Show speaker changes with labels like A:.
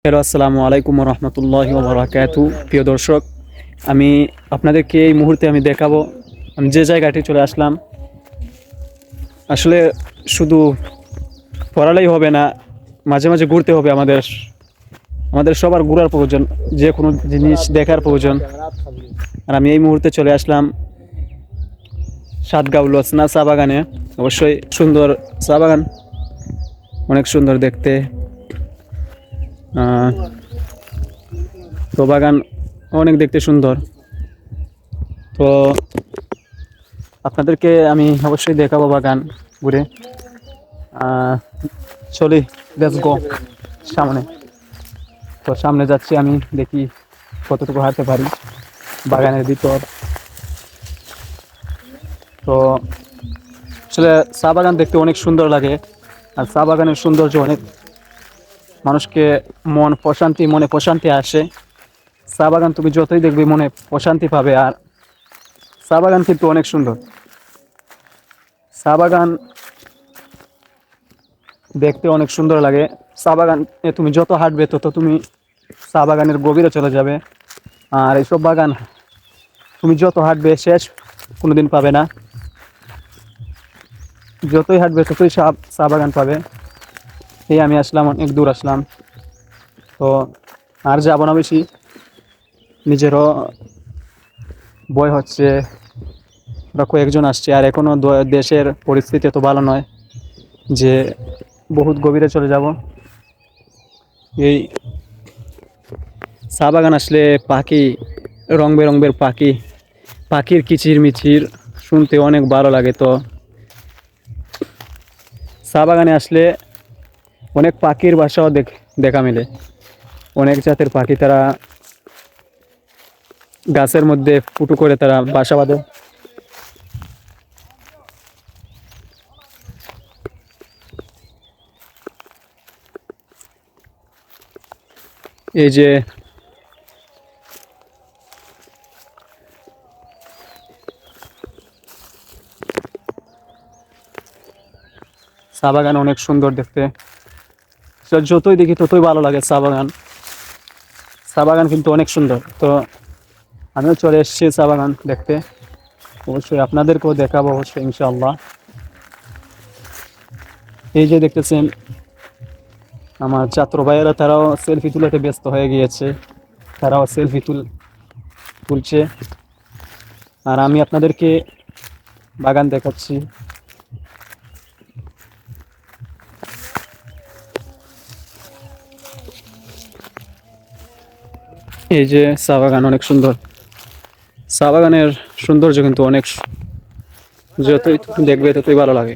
A: Hello, আসসালামু আলাইকুম রহমতুল্লাহি ওয়া বারাকাতু। প্রিয় দর্শক, আমি আপনাদেরকে এই মুহূর্তে দেখাবো আমি যে জায়গাটি চলে আসলাম। আসলে শুধু পড়ালেই হবে না, মাঝে মাঝে ঘুরতে হবে। আমাদের আমাদের সবার ঘোরার প্রয়োজন, যে কোনো জিনিস দেখার প্রয়োজন। আর আমি এই মুহূর্তে চলে আসলাম সাতগাঁও লছনা চা বাগানে। অবশ্যই সুন্দর চা বাগান, অনেক সুন্দর দেখতে। তো বাগান অনেক দেখতে সুন্দর। তো আপনাদেরকে আমি অবশ্যই দেখাবো বাগান ঘুরে। চলি, লেটস গো সামনে। তো সামনে যাচ্ছি, আমি দেখি কতটুকু হাঁটতে পারি বাগানের ভিতর। তো আসলে চা বাগান দেখতে অনেক সুন্দর লাগে, আর চা বাগানের সৌন্দর্য অনেক মানুষকে মনে প্রশান্তি আসে। চা বাগান তুমি যতই দেখবে মনে প্রশান্তি পাবে। আর চা বাগান কিন্তু অনেক সুন্দর। চা বাগান দেখতে অনেক সুন্দর লাগে। চা বাগান তুমি যত হাঁটবে তত তুমি চা বাগানের গভীরে চলে যাবে। আর এইসব বাগান তুমি যত হাঁটবে শেষ কোনোদিন পাবে না। যতই হাঁটবে ততই চা বাগান পাবে। এই আমি আসলাম, অনেক দূর আসলাম। তো আর যাবো না বেশি, নিজেরও ভয় হচ্ছে। ওরা কয়েকজন আসছে, আর এখনো দেশের পরিস্থিতি এত ভালো নয় যে বহুত গভীরে চলে যাব। এই চা বাগান আসলে পাখি, রং বেরঙের পাখির কিচির মিচির শুনতে অনেক ভালো লাগে। তো চা বাগানে আসলে অনেক পাখির বাসাও দেখা মেলে। অনেক জাতের পাখি, তারা গাছের মধ্যে ফুটো করে তারা বাসা বাঁধে। এই যে চা বাগান অনেক সুন্দর দেখতে। যতই দেখি ততই ভালো লাগে চা বাগান। চা বাগান কিন্তু অনেক সুন্দর। তো আমিও চলে এসেছি চা বাগান দেখতে। অবশ্যই আপনাদেরকেও দেখাবো, অবশ্যই ইনশাআল্লাহ। এই যে দেখতেছেন আমার ছাত্র ভাইয়েরা, তারাও সেলফি তুলাতে ব্যস্ত হয়ে গিয়েছে। তারাও সেলফি তুলছে, আর আমি আপনাদেরকে বাগান দেখাচ্ছি। এই যে চা বাগান অনেক সুন্দর। চা বাগানের সৌন্দর্য কিন্তু অনেক, যতই দেখবে ততই ভালো লাগে।